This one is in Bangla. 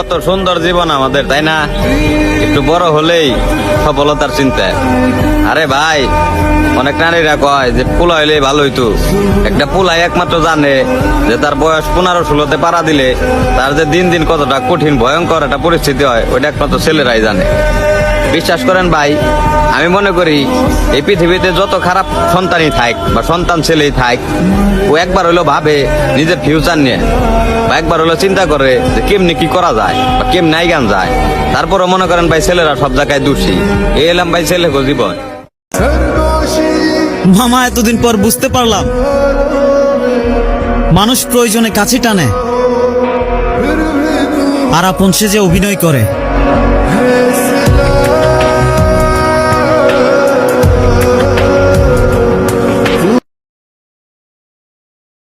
কত সুন্দর জীবন আমাদের, তাই না? একটু বড় হলেই সফলতার চিন্তা। আরে ভাই, অনেক নারীরা কয় যে পোলা হইলে ভালো হইতো। একটা পোলাই একমাত্র জানে যে তার বয়স 15-16-তে পাড়া দিলে তার যে দিন দিন কতটা কঠিন ভয়ঙ্কর একটা পরিস্থিতি হয়, ওইটা একমাত্র ছেলেরাই জানে। বিশ্বাস করেন ভাই, আমি মনে করি এই পৃথিবীতে যত খারাপ সন্তানই থাক বা সন্তান ছেলেই থাক, ও একবার হইলো ভাবে নিজের ফিউচার নিয়ে, বা একবার হলো চিন্তা করে যে কেমনি কি করা যায় বা কেমনি আইগান যায়। তারপরও মনে করেন ভাই ছেলেরা সব জায়গায় দোষী। এই এলাম ভাই ছেলে জীবন। মামা, এতদিন পর বুঝতে পারলাম মানুষ প্রয়োজনে কাছে টানে, আর আপন সে যে অভিনয় করে।